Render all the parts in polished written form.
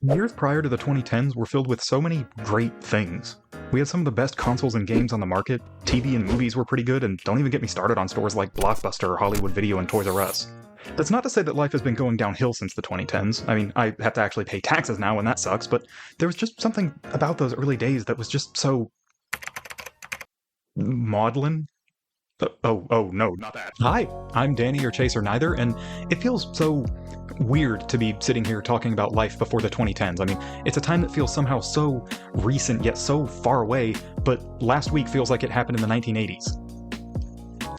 Years prior to the 2010s were filled with so many great things. We had some of the best consoles and games on the market, TV and movies were pretty good, and don't even get me started on stores like Blockbuster, Hollywood Video, and Toys R Us. That's not to say that life has been going downhill since the 2010s. I mean, I have to actually pay taxes now, and that sucks, but there was just something about those early days that was just so... maudlin? Oh, no, not that. Hi, I'm Danny or Chase or neither, and it feels so weird to be sitting here talking about life before the 2010s. I mean, it's a time that feels somehow so recent yet so far away, but last week feels like it happened in the 1980s.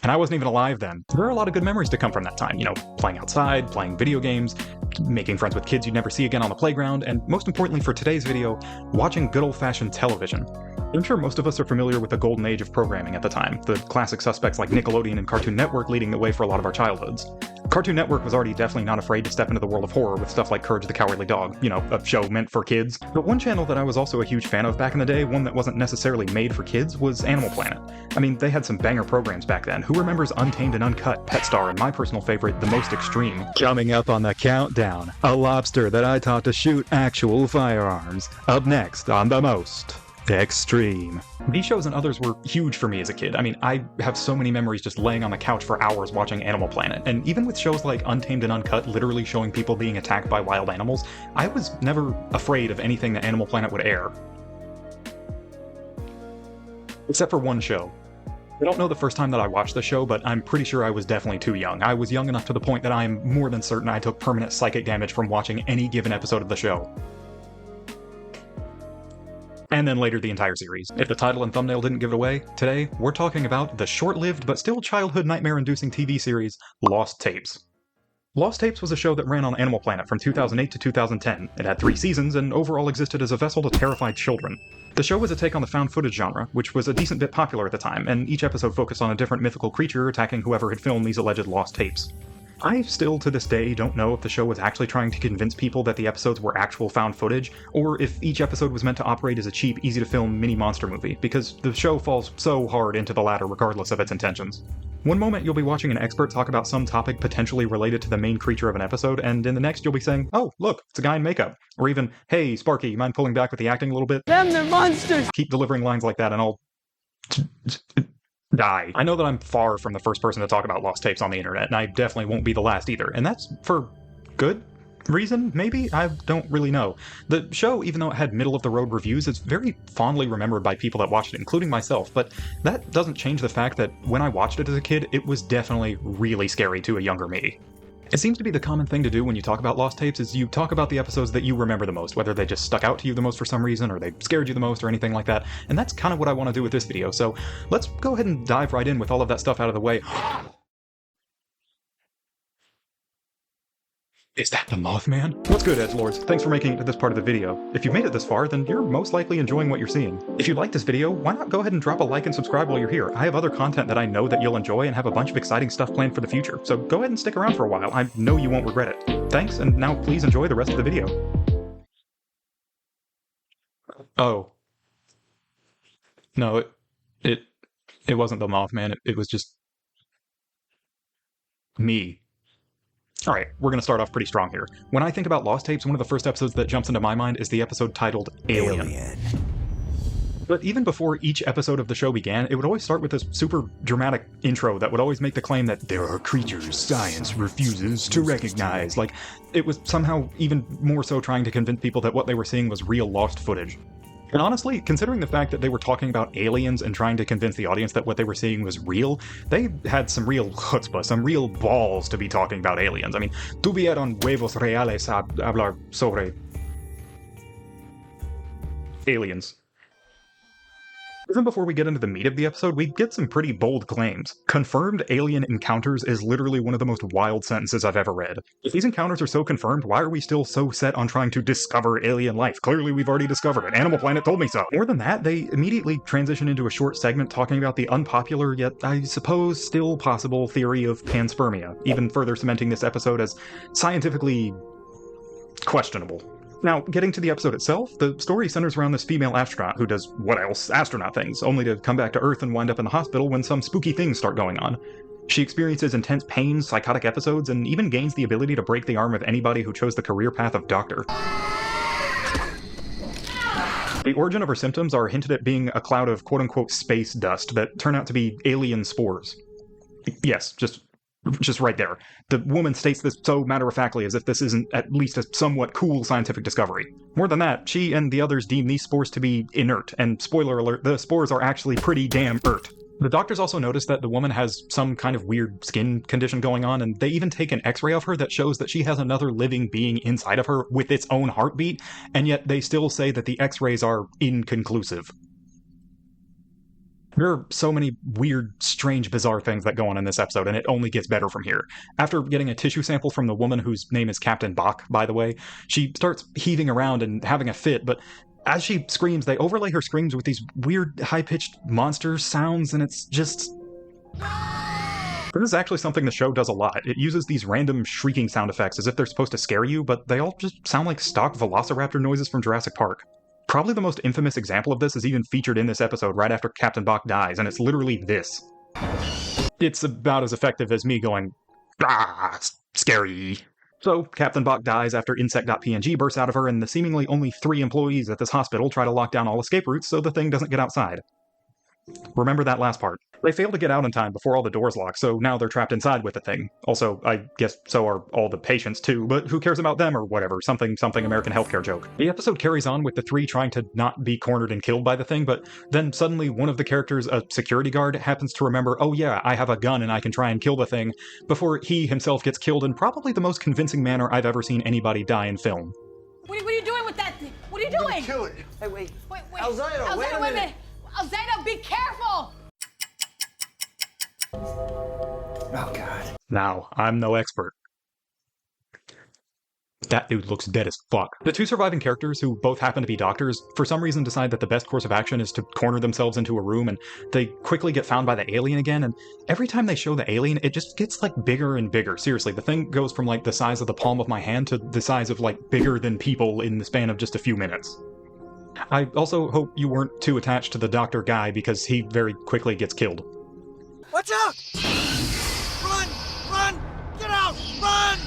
And I wasn't even alive then. There are a lot of good memories to come from that time, playing outside, playing video games, making friends with kids you'd never see again on the playground, and most importantly for today's video, watching good old-fashioned television. I'm sure most of us are familiar with the golden age of programming at the time, the classic suspects like Nickelodeon and Cartoon Network leading the way for a lot of our childhoods. Cartoon Network was already definitely not afraid to step into the world of horror with stuff like Courage the Cowardly Dog, a show meant for kids. But one channel that I was also a huge fan of back in the day, one that wasn't necessarily made for kids, was Animal Planet. I mean, they had some banger programs back then. Who remembers Untamed and Uncut, Pet Star, and my personal favorite, The Most Extreme? Coming up on the countdown, a lobster that I taught to shoot actual firearms. Up next on The Most Extreme. These shows and others were huge for me as a kid. I mean, I have so many memories just laying on the couch for hours watching Animal Planet, and even with shows like Untamed and Uncut literally showing people being attacked by wild animals, I was never afraid of anything that Animal Planet would air. Except for one show. I don't know the first time that I watched the show, but I'm pretty sure I was definitely too young. I was young enough to the point that I am more than certain I took permanent psychic damage from watching any given episode of the show. And then later the entire series. If the title and thumbnail didn't give it away, today we're talking about the short-lived but still childhood nightmare-inducing TV series, Lost Tapes. Lost Tapes was a show that ran on Animal Planet from 2008 to 2010. It had 3 seasons and overall existed as a vessel to terrify children. The show was a take on the found footage genre, which was a decent bit popular at the time, and each episode focused on a different mythical creature attacking whoever had filmed these alleged lost tapes. I still, to this day, don't know if the show was actually trying to convince people that the episodes were actual found footage, or if each episode was meant to operate as a cheap, easy-to-film mini-monster movie, because the show falls so hard into the latter regardless of its intentions. One moment you'll be watching an expert talk about some topic potentially related to the main creature of an episode, and in the next you'll be saying, oh, look, it's a guy in makeup. Or even, hey, Sparky, mind pulling back with the acting a little bit? Them, they're monsters! Keep delivering lines like that and I'll... die. I know that I'm far from the first person to talk about lost tapes on the internet, and I definitely won't be the last either, and that's for good reason, maybe? I don't really know. The show, even though it had middle-of-the-road reviews, is very fondly remembered by people that watched it, including myself, but that doesn't change the fact that when I watched it as a kid, it was definitely really scary to a younger me. It seems to be the common thing to do when you talk about lost tapes is you talk about the episodes that you remember the most, whether they just stuck out to you the most for some reason, or they scared you the most, or anything like that, and that's kind of what I want to do with this video, so let's go ahead and dive right in with all of that stuff out of the way. Is that the Mothman? What's good, edgelords? Thanks for making it to this part of the video. If you've made it this far, then you're most likely enjoying what you're seeing. If you like this video, why not go ahead and drop a like and subscribe while you're here? I have other content that I know that you'll enjoy and have a bunch of exciting stuff planned for the future, so go ahead and stick around for a while. I know you won't regret it. Thanks, and now please enjoy the rest of the video. Oh. No, it wasn't the Mothman, it was just... me. Alright, we're gonna start off pretty strong here. When I think about Lost Tapes, one of the first episodes that jumps into my mind is the episode titled Alien. But even before each episode of the show began, it would always start with this super dramatic intro that would always make the claim that there are creatures science refuses to recognize. Like, it was somehow even more so trying to convince people that what they were seeing was real lost footage. And honestly, considering the fact that they were talking about aliens and trying to convince the audience that what they were seeing was real, they had some real chutzpah, some real balls to be talking about aliens. I mean, tuvieron huevos reales a hablar sobre... aliens. Even before we get into the meat of the episode, we get some pretty bold claims. Confirmed alien encounters is literally one of the most wild sentences I've ever read. If these encounters are so confirmed, why are we still so set on trying to discover alien life? Clearly we've already discovered it. Animal Planet told me so. More than that, they immediately transition into a short segment talking about the unpopular, yet I suppose still possible, theory of panspermia, even further cementing this episode as scientifically questionable. Now, getting to the episode itself, the story centers around this female astronaut who does what else astronaut things, only to come back to Earth and wind up in the hospital when some spooky things start going on. She experiences intense pain, psychotic episodes, and even gains the ability to break the arm of anybody who chose the career path of doctor. The origin of her symptoms are hinted at being a cloud of quote-unquote space dust that turn out to be alien spores. Yes, just right there. The woman states this so matter-of-factly as if this isn't at least a somewhat cool scientific discovery. More than that, she and the others deem these spores to be inert, and spoiler alert, the spores are actually pretty damn ert. The doctors also notice that the woman has some kind of weird skin condition going on, and they even take an x-ray of her that shows that she has another living being inside of her with its own heartbeat, and yet they still say that the x-rays are inconclusive. There are so many weird, strange, bizarre things that go on in this episode, and it only gets better from here. After getting a tissue sample from the woman whose name is Captain Bach, by the way, she starts heaving around and having a fit, but as she screams, they overlay her screams with these weird, high-pitched monster sounds, and it's just... This is actually something the show does a lot. It uses these random shrieking sound effects as if they're supposed to scare you, but they all just sound like stock velociraptor noises from Jurassic Park. Probably the most infamous example of this is even featured in this episode right after Captain Bach dies, and it's literally this. It's about as effective as me going, "Ah, scary." So, Captain Bach dies after insect.png bursts out of her, and the seemingly only 3 employees at this hospital try to lock down all escape routes so the thing doesn't get outside. Remember that last part. They fail to get out in time before all the doors lock, so now they're trapped inside with the thing. Also, I guess so are all the patients too, but who cares about them or whatever, something American healthcare joke. The episode carries on with the 3 trying to not be cornered and killed by the thing, but then suddenly one of the characters, a security guard, happens to remember, oh yeah, I have a gun and I can try and kill the thing, before he himself gets killed in probably the most convincing manner I've ever seen anybody die in film. What are you doing with that thing? What are you doing? Kill it. Hey, wait. Alzado, wait a minute. Alzado, be careful! Oh, God. Now, I'm no expert. That dude looks dead as fuck. The 2 surviving characters, who both happen to be doctors, for some reason decide that the best course of action is to corner themselves into a room, and they quickly get found by the alien again, and every time they show the alien, it just gets, like, bigger and bigger. Seriously, the thing goes from, like, the size of the palm of my hand to the size of, like, bigger than people in the span of just a few minutes. I also hope you weren't too attached to the doctor guy, because he very quickly gets killed. Watch out! Run! Run! Get out! Run!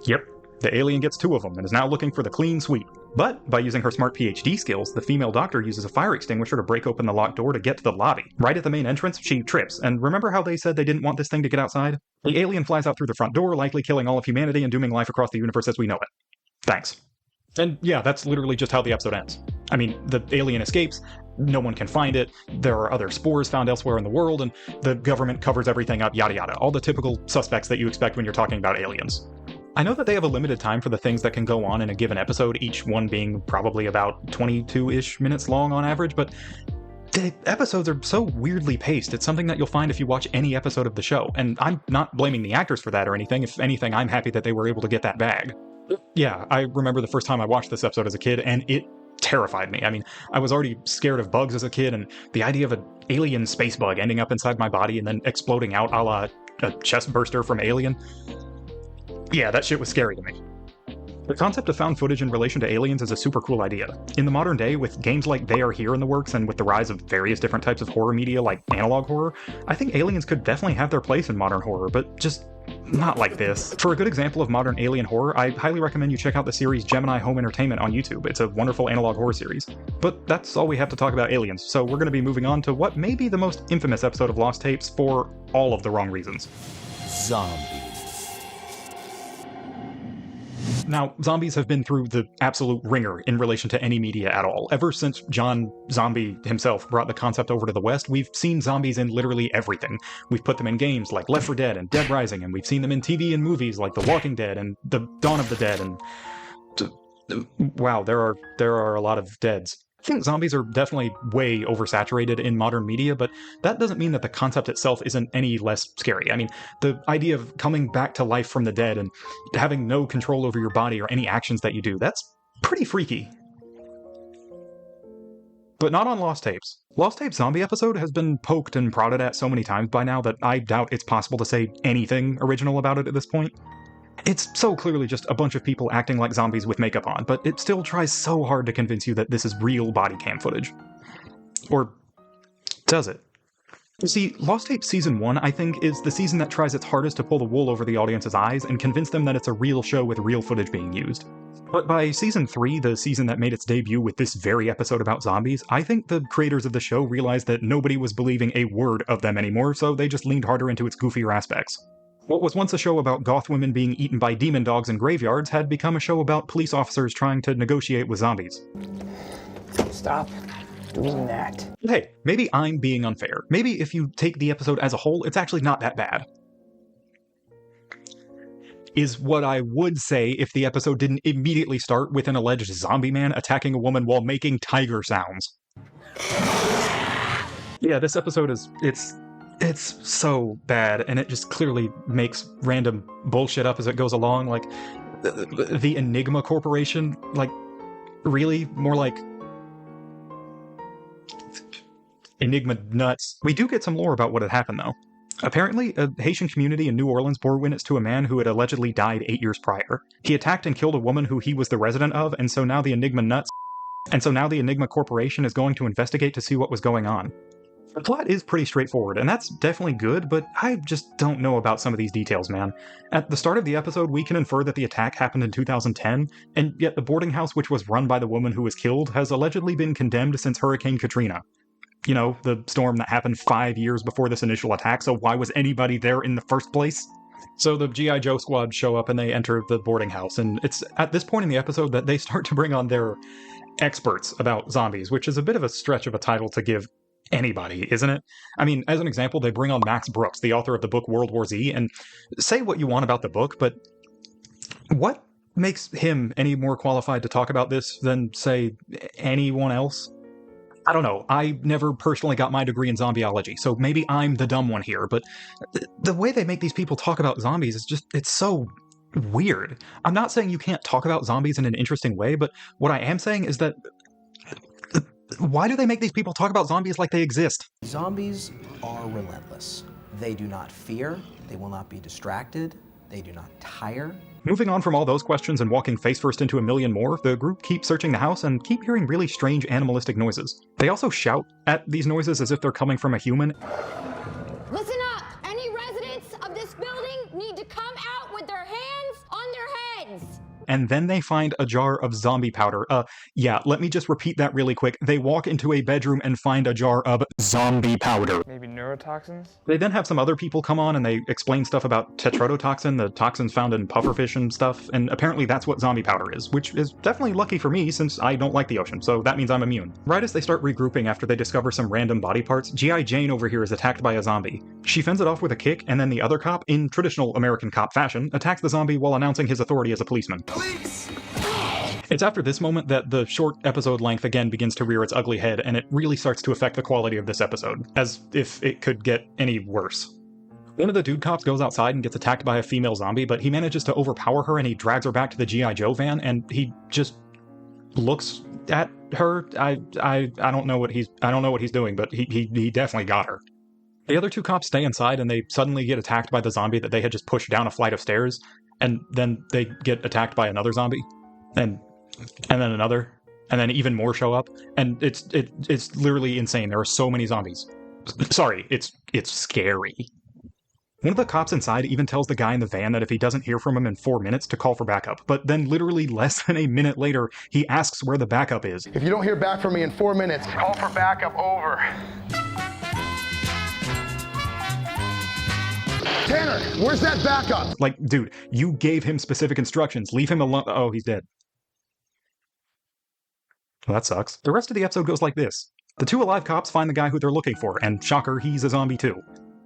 Yep, the alien gets 2 of them and is now looking for the clean sweep. But by using her smart PhD skills, the female doctor uses a fire extinguisher to break open the locked door to get to the lobby. Right at the main entrance, she trips, and remember how they said they didn't want this thing to get outside? The alien flies out through the front door, likely killing all of humanity and dooming life across the universe as we know it. Thanks. And yeah, that's literally just how the episode ends. I mean, the alien escapes, no one can find it, there are other spores found elsewhere in the world, and the government covers everything up, yada yada. All the typical suspects that you expect when you're talking about aliens. I know that they have a limited time for the things that can go on in a given episode, each one being probably about 22-ish minutes long on average, but the episodes are so weirdly paced. It's something that you'll find if you watch any episode of the show, and I'm not blaming the actors for that or anything. If anything, I'm happy that they were able to get that bag. Yeah, I remember the first time I watched this episode as a kid, and it terrified me. I mean, I was already scared of bugs as a kid, and the idea of an alien space bug ending up inside my body and then exploding out a la a chest burster from Alien, yeah, that shit was scary to me. The concept of found footage in relation to aliens is a super cool idea. In the modern day, with games like They Are Here in the works and with the rise of various different types of horror media like analog horror, I think aliens could definitely have their place in modern horror, but just not like this. For a good example of modern alien horror, I highly recommend you check out the series Gemini Home Entertainment on YouTube. It's a wonderful analog horror series. But that's all we have to talk about aliens, so we're going to be moving on to what may be the most infamous episode of Lost Tapes for all of the wrong reasons. Zombies. Now, zombies have been through the absolute ringer in relation to any media at all. Ever since John Zombie himself brought the concept over to the West, we've seen zombies in literally everything. We've put them in games like Left 4 Dead and Dead Rising, and we've seen them in TV and movies like The Walking Dead and The Dawn of the Dead, and... wow, there are a lot of deads. I think zombies are definitely way oversaturated in modern media, but that doesn't mean that the concept itself isn't any less scary. I mean, the idea of coming back to life from the dead and having no control over your body or any actions that you do, that's pretty freaky. But not on Lost Tapes. Lost Tapes zombie episode has been poked and prodded at so many times by now that I doubt it's possible to say anything original about it at this point. It's so clearly just a bunch of people acting like zombies with makeup on, but it still tries so hard to convince you that this is real body cam footage. Or does it? You see, Lost Tapes Season 1, I think, is the season that tries its hardest to pull the wool over the audience's eyes and convince them that it's a real show with real footage being used. But by Season 3, the season that made its debut with this very episode about zombies, I think the creators of the show realized that nobody was believing a word of them anymore, so they just leaned harder into its goofier aspects. What was once a show about goth women being eaten by demon dogs in graveyards had become a show about police officers trying to negotiate with zombies. Stop doing that. Hey, maybe I'm being unfair. Maybe if you take the episode as a whole, it's actually not that bad. Is what I would say if the episode didn't immediately start with an alleged zombie man attacking a woman while making tiger sounds. Yeah, this episode it's so bad, and it just clearly makes random bullshit up as it goes along, like the Enigma Corporation, like, really? More like Enigma nuts. We do get some lore about what had happened, though. Apparently, a Haitian community in New Orleans bore witness to a man who had allegedly died 8 years prior. He attacked and killed a woman who he was the resident of, and so now the Enigma Corporation is going to investigate to see what was going on. The plot is pretty straightforward, and that's definitely good, but I just don't know about some of these details, man. At the start of the episode, we can infer that the attack happened in 2010, and yet the boarding house which was run by the woman who was killed has allegedly been condemned since Hurricane Katrina. You know, the storm that happened 5 years before this initial attack, so why was anybody there in the first place? So the G.I. Joe squad show up and they enter the boarding house, and it's at this point in the episode that they start to bring on their experts about zombies, which is a bit of a stretch of a title to give anybody, isn't it? I mean, as an example, they bring on Max Brooks, the author of the book World War Z, and say what you want about the book, but what makes him any more qualified to talk about this than, say, anyone else? I don't know. I never personally got my degree in zombieology, so maybe I'm the dumb one here, but the way they make these people talk about zombies is just, it's so weird. I'm not saying you can't talk about zombies in an interesting way, but what I am saying is that why do they make these people talk about zombies like they exist? Zombies are relentless. They do not fear, they will not be distracted, they do not tire. Moving on from all those questions and walking face first into a million more, the group keeps searching the house and keep hearing really strange animalistic noises. They also shout at these noises as if they're coming from a human. Listen up! Any residents of this building need to come out with their hands on their heads! And then they find a jar of zombie powder. Yeah, let me just repeat that really quick. They walk into a bedroom and find a jar of zombie powder. Maybe neurotoxins? They then have some other people come on and they explain stuff about tetrodotoxin, the toxins found in pufferfish and stuff, and apparently that's what zombie powder is, which is definitely lucky for me since I don't like the ocean, so that means I'm immune. Right as they start regrouping after they discover some random body parts, G.I. Jane over here is attacked by a zombie. She fends it off with a kick, and then the other cop, in traditional American cop fashion, attacks the zombie while announcing his authority as a policeman. Police! It's after this moment that the short episode length again begins to rear its ugly head, and it really starts to affect the quality of this episode, as if it could get any worse. One of the dude cops goes outside and gets attacked by a female zombie, but he manages to overpower her and he drags her back to the G.I. Joe van, and he just looks at her. I don't know what he's doing, but he definitely got her. The other two cops stay inside and they suddenly get attacked by the zombie that they had just pushed down a flight of stairs, and then they get attacked by another zombie. And then another, and then even more show up, and it's literally insane. There are so many zombies. Sorry, it's scary. One of the cops inside even tells the guy in the van that if he doesn't hear from him in 4 minutes to call for backup, but then literally less than a minute later, he asks where the backup is. If you don't hear back from me in 4 minutes, call for backup, over. Tanner, where's that backup? Like, dude, you gave him specific instructions. Leave him alone. Oh, he's dead. Well, that sucks. The rest of the episode goes like this. The two alive cops find the guy who they're looking for, and shocker, he's a zombie too.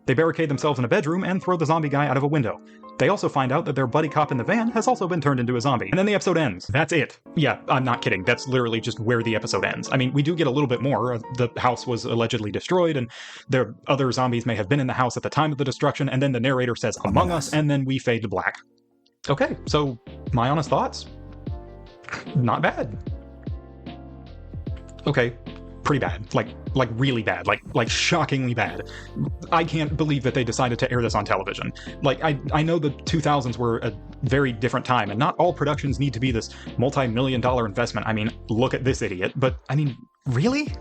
They barricade themselves in a bedroom and throw the zombie guy out of a window. They also find out that their buddy cop in the van has also been turned into a zombie. And then the episode ends. That's it. Yeah, I'm not kidding. That's literally just where the episode ends. I mean, we do get a little bit more. The house was allegedly destroyed, and there other zombies may have been in the house at the time of the destruction, and then the narrator says, "Among Us," and then we fade to black. Okay, so my honest thoughts? Not bad. Okay, pretty bad. Like really bad. Like shockingly bad. I can't believe that they decided to air this on television. Like, I know the 2000s were a very different time, and not all productions need to be this multi-million-dollar investment. I mean, look at this idiot. But, I mean, really?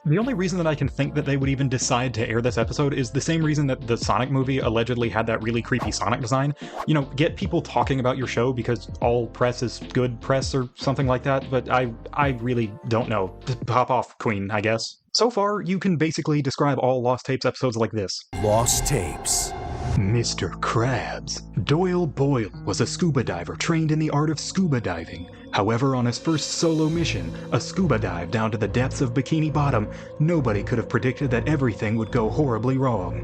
The only reason that I can think that they would even decide to air this episode is the same reason that the Sonic movie allegedly had that really creepy Sonic design. You know, get people talking about your show because all press is good press or something like that, but I really don't know. Just pop off, Queen, I guess. So far, you can basically describe all Lost Tapes episodes like this. Lost Tapes. Mr. Krabs. Doyle Boyle was a scuba diver trained in the art of scuba diving. However, on his first solo mission, a scuba dive down to the depths of Bikini Bottom, nobody could have predicted that everything would go horribly wrong.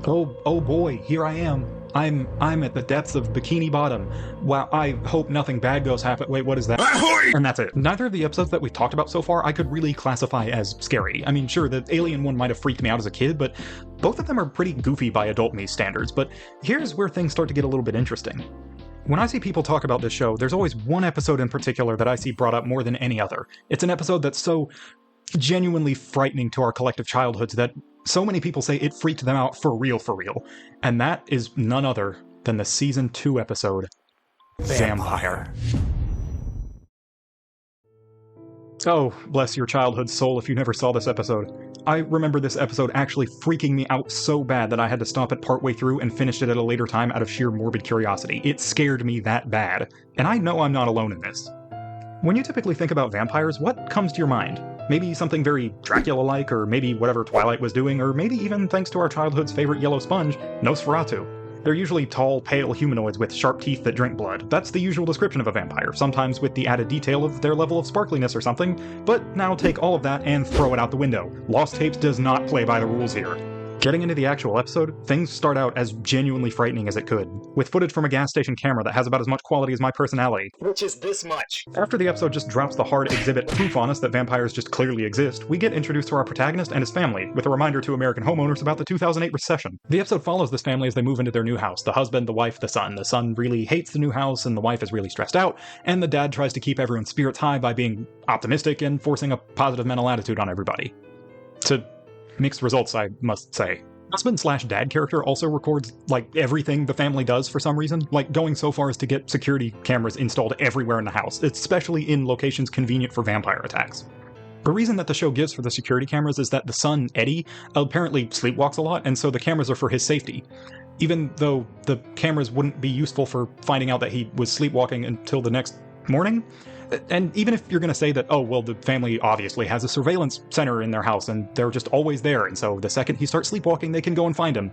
Oh boy, here I am. I'm at the depths of Bikini Bottom. Wow, I hope nothing bad goes happen. Wait, what is that? And that's it. Neither of the episodes that we've talked about so far I could really classify as scary. I mean, sure, the alien one might have freaked me out as a kid, but both of them are pretty goofy by adult me standards. But here's where things start to get a little bit interesting. When I see people talk about this show, there's always one episode in particular that I see brought up more than any other. It's an episode that's so genuinely frightening to our collective childhoods that so many people say it freaked them out for real. And that is none other than the Season 2 episode, Vampire. Oh, bless your childhood soul if you never saw this episode. I remember this episode actually freaking me out so bad that I had to stop it partway through and finish it at a later time out of sheer morbid curiosity. It scared me that bad. And I know I'm not alone in this. When you typically think about vampires, what comes to your mind? Maybe something very Dracula-like, or maybe whatever Twilight was doing, or maybe even, thanks to our childhood's favorite yellow sponge, Nosferatu. They're usually tall, pale humanoids with sharp teeth that drink blood. That's the usual description of a vampire, sometimes with the added detail of their level of sparkliness or something, but now take all of that and throw it out the window. Lost Tapes does not play by the rules here. Getting into the actual episode, things start out as genuinely frightening as it could, with footage from a gas station camera that has about as much quality as my personality. Which is this much. After the episode just drops the hard exhibit proof on us that vampires just clearly exist, we get introduced to our protagonist and his family, with a reminder to American homeowners about the 2008 recession. The episode follows this family as they move into their new house, the husband, the wife, the son. The son really hates the new house, and the wife is really stressed out, and the dad tries to keep everyone's spirits high by being optimistic and forcing a positive mental attitude on everybody. To mixed results, I must say. Husband/dad character also records, like, everything the family does for some reason, like going so far as to get security cameras installed everywhere in the house, especially in locations convenient for vampire attacks. The reason that the show gives for the security cameras is that the son, Eddie, apparently sleepwalks a lot, and so the cameras are for his safety. Even though the cameras wouldn't be useful for finding out that he was sleepwalking until the next morning. And even if you're going to say that, oh, well, the family obviously has a surveillance center in their house and they're just always there, and so the second he starts sleepwalking, they can go and find him.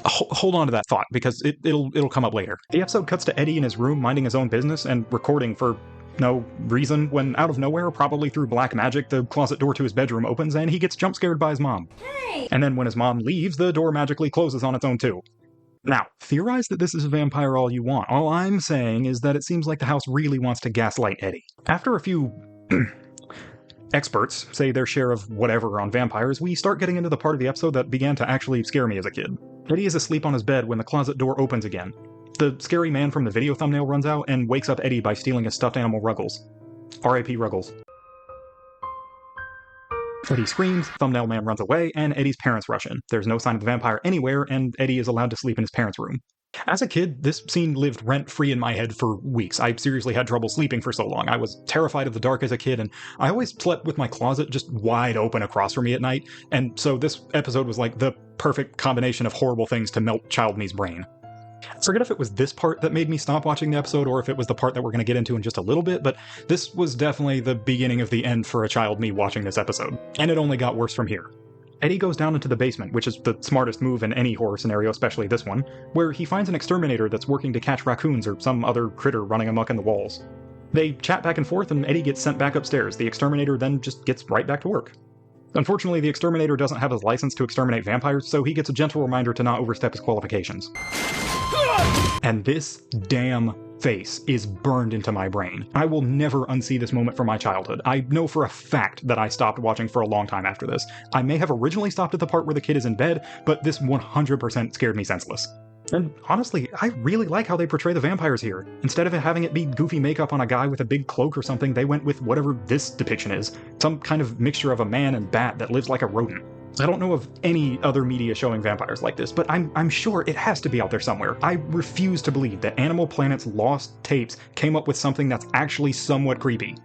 Hold on to that thought, because it'll come up later. The episode cuts to Eddie in his room minding his own business and recording for no reason when out of nowhere, probably through black magic, the closet door to his bedroom opens and he gets jump scared by his mom. Hey! And then when his mom leaves, the door magically closes on its own too. Now, theorize that this is a vampire all you want. All I'm saying is that it seems like the house really wants to gaslight Eddie. After a few experts say their share of whatever on vampires, we start getting into the part of the episode that began to actually scare me as a kid. Eddie is asleep on his bed when the closet door opens again. The scary man from the video thumbnail runs out and wakes up Eddie by stealing his stuffed animal Ruggles. R.I.P. Ruggles. Eddie screams, thumbnail man runs away, and Eddie's parents rush in. There's no sign of the vampire anywhere, and Eddie is allowed to sleep in his parents' room. As a kid, this scene lived rent-free in my head for weeks. I seriously had trouble sleeping for so long. I was terrified of the dark as a kid, and I always slept with my closet just wide open across from me at night, and so this episode was like the perfect combination of horrible things to melt child me's brain. I forget if it was this part that made me stop watching the episode or if it was the part that we're going to get into in just a little bit, but this was definitely the beginning of the end for a child me watching this episode. And it only got worse from here. Eddie goes down into the basement, which is the smartest move in any horror scenario, especially this one, where he finds an exterminator that's working to catch raccoons or some other critter running amok in the walls. They chat back and forth and Eddie gets sent back upstairs. The exterminator then just gets right back to work. Unfortunately, the exterminator doesn't have his license to exterminate vampires, so he gets a gentle reminder to not overstep his qualifications. And this damn face is burned into my brain. I will never unsee this moment from my childhood. I know for a fact that I stopped watching for a long time after this. I may have originally stopped at the part where the kid is in bed, but this 100% scared me senseless. And honestly, I really like how they portray the vampires here. Instead of having it be goofy makeup on a guy with a big cloak or something, they went with whatever this depiction is. Some kind of mixture of a man and bat that lives like a rodent. I don't know of any other media showing vampires like this, but I'm sure it has to be out there somewhere. I refuse to believe that Animal Planet's Lost Tapes came up with something that's actually somewhat creepy.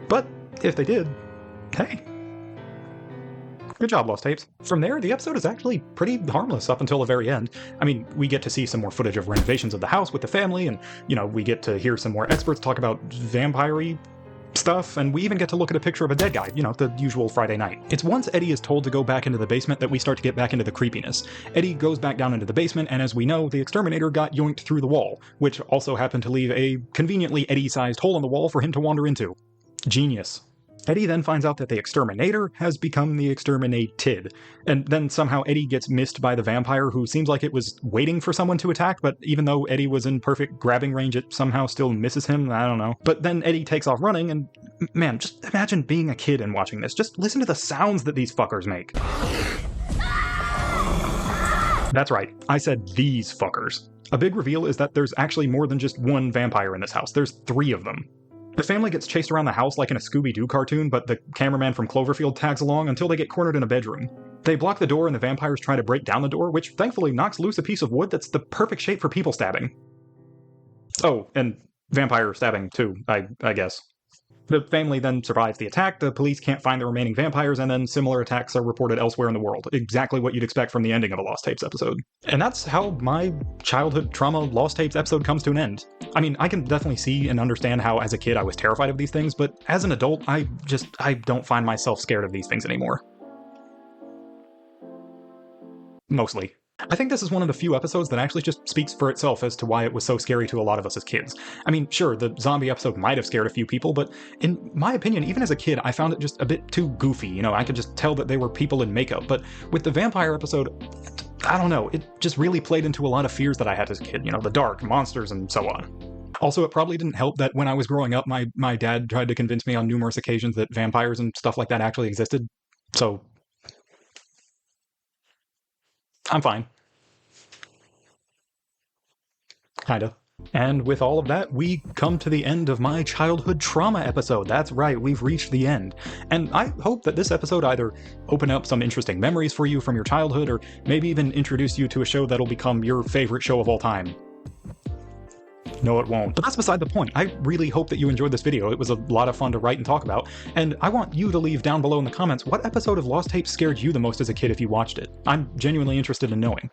But if they did, Hey. Good job, Lost Tapes. From there, the episode is actually pretty harmless up until the very end. I mean, we get to see some more footage of renovations of the house with the family, and, we get to hear some more experts talk about vampire-y stuff, and we even get to look at a picture of a dead guy, the usual Friday night. It's once Eddie is told to go back into the basement that we start to get back into the creepiness. Eddie goes back down into the basement, and as we know, the exterminator got yoinked through the wall, which also happened to leave a conveniently Eddie-sized hole in the wall for him to wander into. Genius. Eddie then finds out that the exterminator has become the exterminated, and then somehow Eddie gets missed by the vampire, who seems like it was waiting for someone to attack, but even though Eddie was in perfect grabbing range, it somehow still misses him. I don't know. But then Eddie takes off running, and man, just imagine being a kid and watching this. Just listen to the sounds that these fuckers make. That's right, I said these fuckers. A big reveal is that there's actually more than just one vampire in this house. There's 3 of them. The family gets chased around the house like in a Scooby-Doo cartoon, but the cameraman from Cloverfield tags along until they get cornered in a bedroom. They block the door and the vampires try to break down the door, which thankfully knocks loose a piece of wood that's the perfect shape for people stabbing. Oh, and vampire stabbing too, I guess. The family then survives the attack, the police can't find the remaining vampires, and then similar attacks are reported elsewhere in the world. Exactly what you'd expect from the ending of a Lost Tapes episode. And that's how my childhood trauma Lost Tapes episode comes to an end. I mean, I can definitely see and understand how as a kid I was terrified of these things, but as an adult, I don't find myself scared of these things anymore. Mostly. I think this is one of the few episodes that actually just speaks for itself as to why it was so scary to a lot of us as kids. I mean, sure, the zombie episode might have scared a few people, but in my opinion, even as a kid, I found it just a bit too goofy. I could just tell that they were people in makeup. But with the vampire episode, I don't know, it just really played into a lot of fears that I had as a kid, the dark, monsters, and so on. Also, it probably didn't help that when I was growing up, my dad tried to convince me on numerous occasions that vampires and stuff like that actually existed. So I'm fine. Kinda. And with all of that, we come to the end of my childhood trauma episode. That's right, we've reached the end. And I hope that this episode either opened up some interesting memories for you from your childhood, or maybe even introduce you to a show that'll become your favorite show of all time. No, it won't. But that's beside the point. I really hope that you enjoyed this video. It was a lot of fun to write and talk about, and I want you to leave down below in the comments what episode of Lost Tapes scared you the most as a kid if you watched it. I'm genuinely interested in knowing.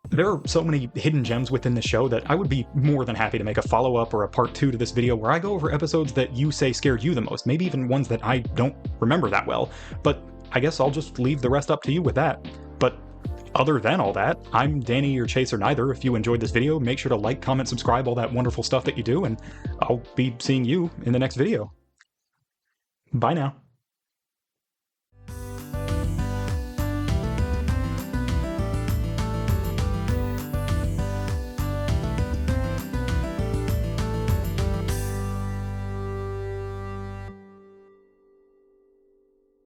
There are so many hidden gems within this show that I would be more than happy to make a follow-up or a part 2 to this video where I go over episodes that you say scared you the most, maybe even ones that I don't remember that well. But I guess I'll just leave the rest up to you with that. But other than all that, I'm Danny, your Chaser Neither. If you enjoyed this video, make sure to like, comment, subscribe, all that wonderful stuff that you do, and I'll be seeing you in the next video. Bye now.